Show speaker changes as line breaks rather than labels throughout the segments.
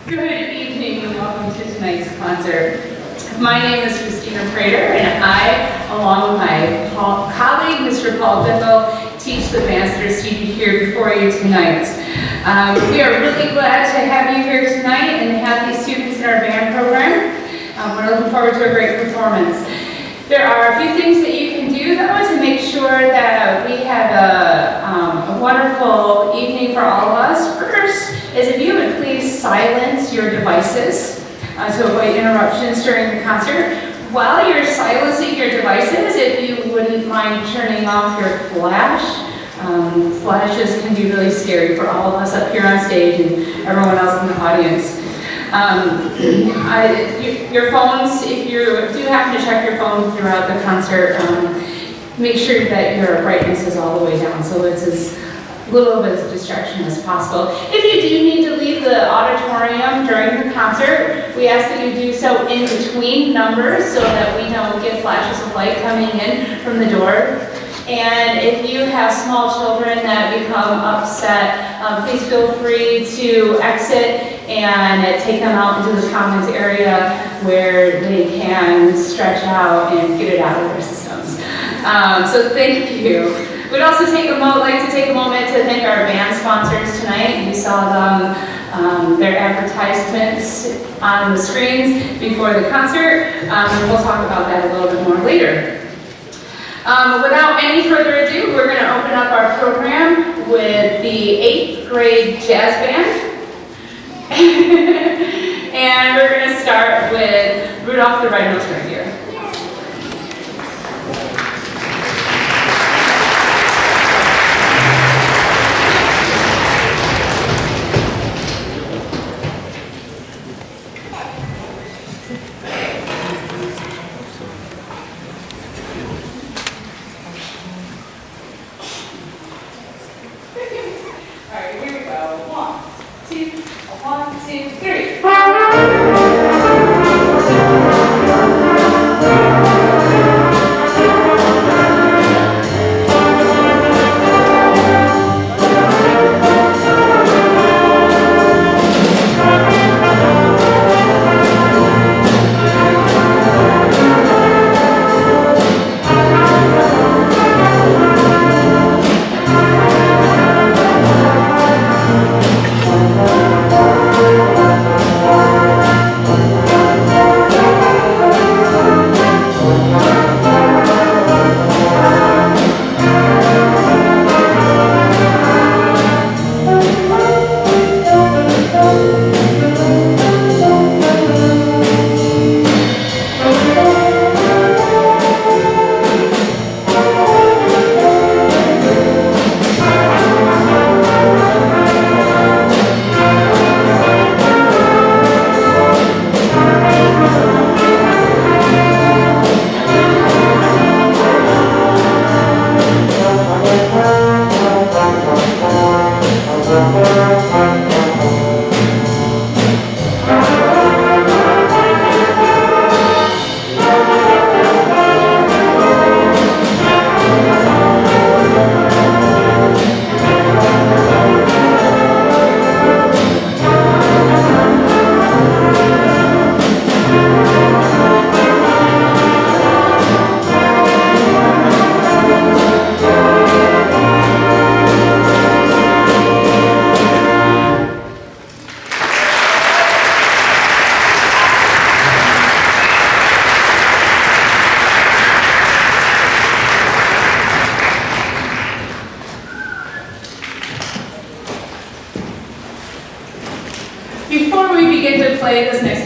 Good evening and welcome to tonight's concert. My name is Christina Prater and I, along with my colleague, Mr. Paul Bickle, teach the master's teacher here before you tonight. We are really glad to have you here tonight and have these students in our band program. We're looking forward to a great performance. There are a few things that you can do though to make sure that we have a wonderful evening for all of us. First is if you would please silence your devices to avoid interruptions during the concert. While you're silencing your devices, if you wouldn't mind turning off your flash. Flashes can be really scary for all of us up here on stage and everyone else in the audience. Your phones, if you do happen to check your phone throughout the concert, make sure that your brightness is all the way down so it's as little bit of distraction as possible. If you do need to leave the auditorium during the concert, we ask that you do so in between numbers so that we don't get flashes of light coming in from the door. And if you have small children that become upset, please feel free to exit and take them out into the commons area where they can stretch out and get it out of their systems. So thank you. We'd also like to take a moment to thank our band sponsors tonight. You saw them, their advertisements on the screens before the concert, and we'll talk about that a little bit more later. Without any further ado, we're going to open up our program with the 8th grade jazz band. And we're going to start with Rudolph the Red-Nosed Reindeer.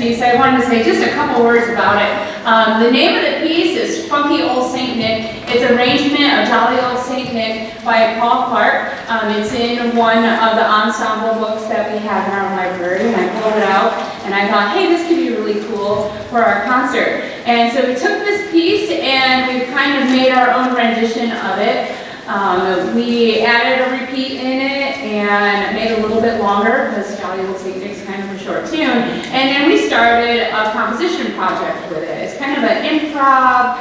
I wanted to say just a couple words about it. The name of the piece is Funky Old St. Nick. It's an arrangement of Jolly Old St. Nick by Paul Clark. It's in one of the ensemble books that we have in our library, and I pulled it out and I thought, hey, this could be really cool for our concert. And so we took this piece and we kind of made our own rendition of it. We added a repeat in it and made it a little bit longer because Jolly Old St. Nick's kind of a short tune. And then we started a composition project with it. It's kind of an improv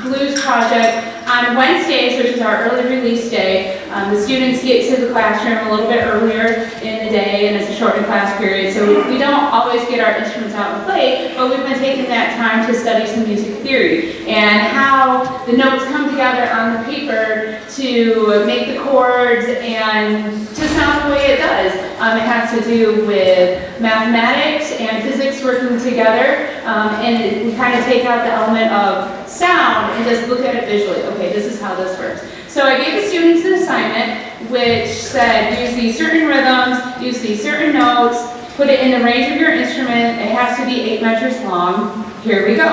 blues project. On Wednesdays, which is our early release day, The students get to the classroom a little bit earlier in the day, and it's a shortened class period, so we don't always get our instruments out and play, but we've been taking that time to study some music theory and how the notes come together on the paper to make the chords and to sound the way it does. It has to do with mathematics and physics working together, and we kind of take out the element of sound and just look at it visually. Okay, this is how this works. So I gave the students an assignment which said use these certain rhythms, use these certain notes, put it in the range of your instrument. It has to be 8 measures long. Here we go.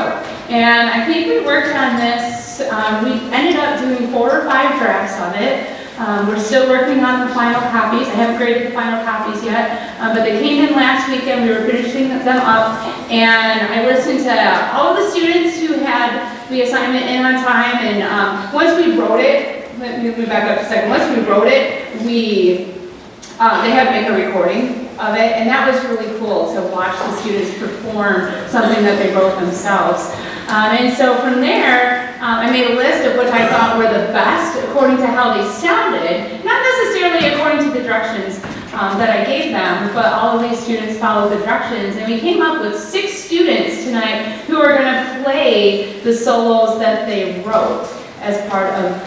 And I think we worked on this. We ended up doing 4 or 5 drafts of it. We're still working on the final copies. I haven't graded the final copies yet, but they came in last weekend. We were finishing them up, and I listened to all of the students who had the assignment in on time, and once we wrote it, let me back up a second. Once we wrote it, they had to make a recording of it, and that was really cool to watch the students perform something that they wrote themselves. And so from there, I made a list of what I thought were the best according to how they sounded, not necessarily according to the directions that I gave them, but all of these students followed the directions, and we came up with 6 students tonight who are going to play the solos that they wrote as part of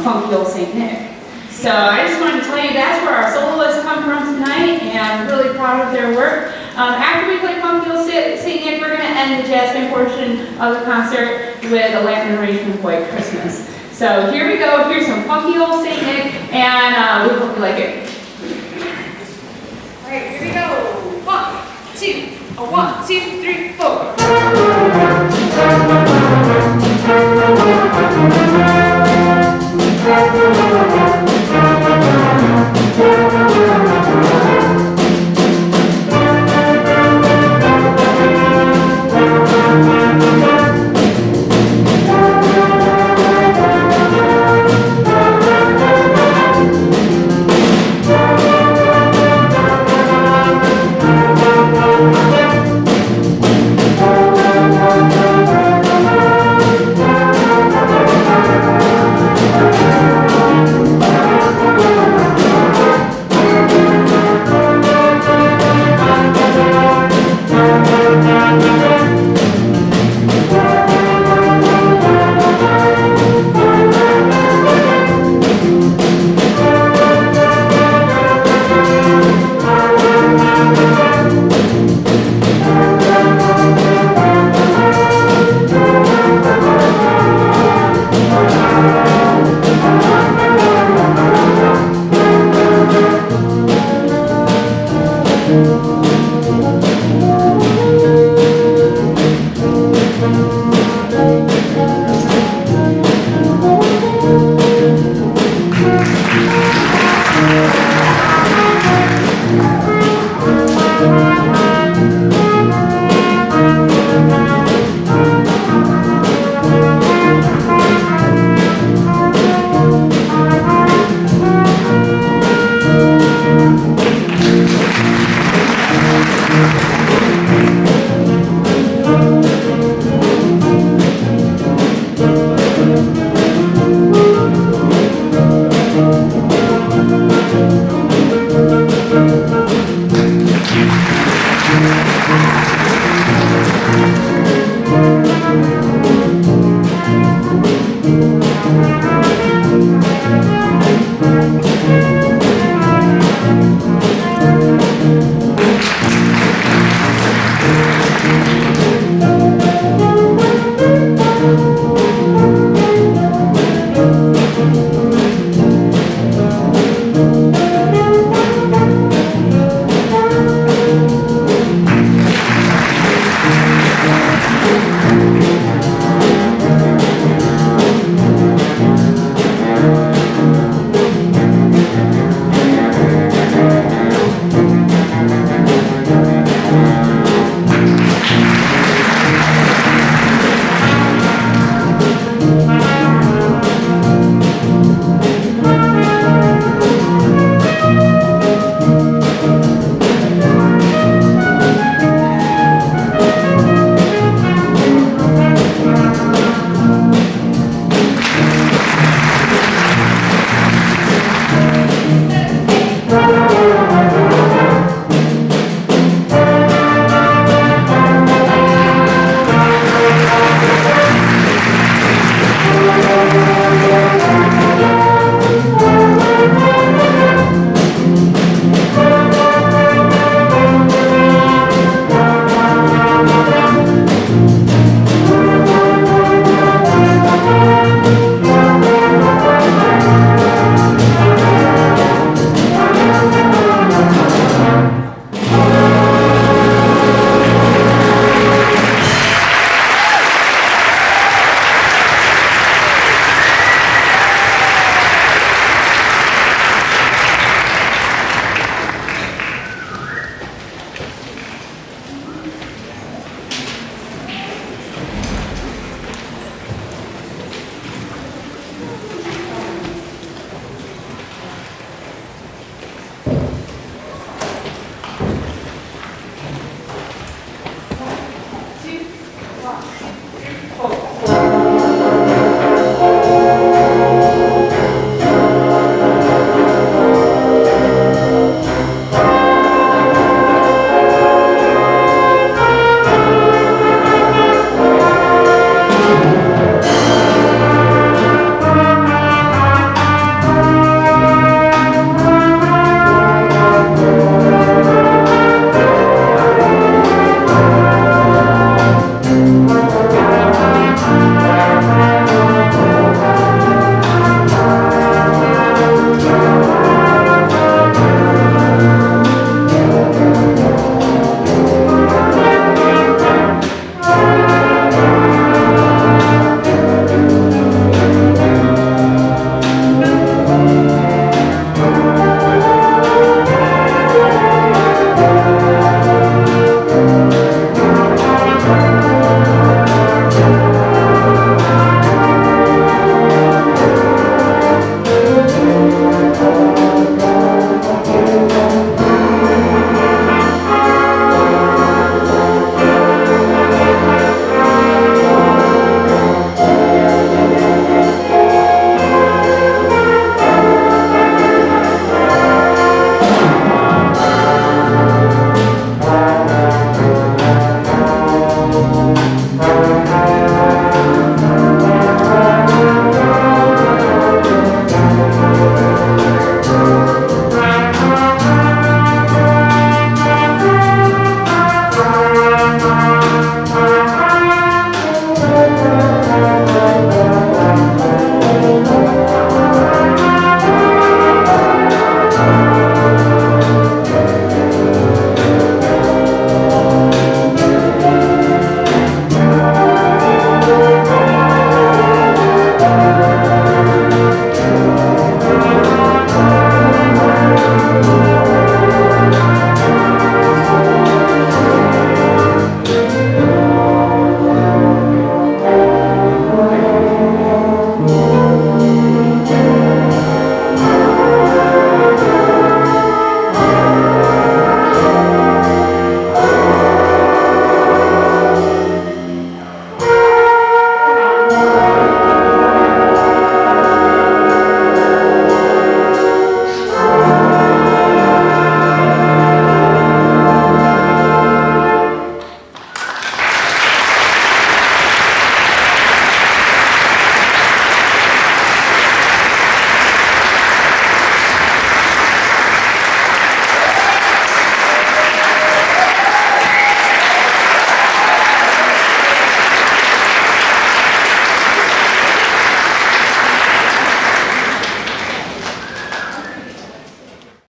Funky Old St. Nick. So I just wanted to tell you that's where our soloists come from tonight, and I'm really proud of their work. After we play Funky Old St. Nick, we're going to end the jazz band portion of the concert with a Latin arrangement of White Christmas. So here we go. Here's some Funky Old St. Nick, and we hope you like it. All right, here we go. 1, 2, 1, 2, 3, 4.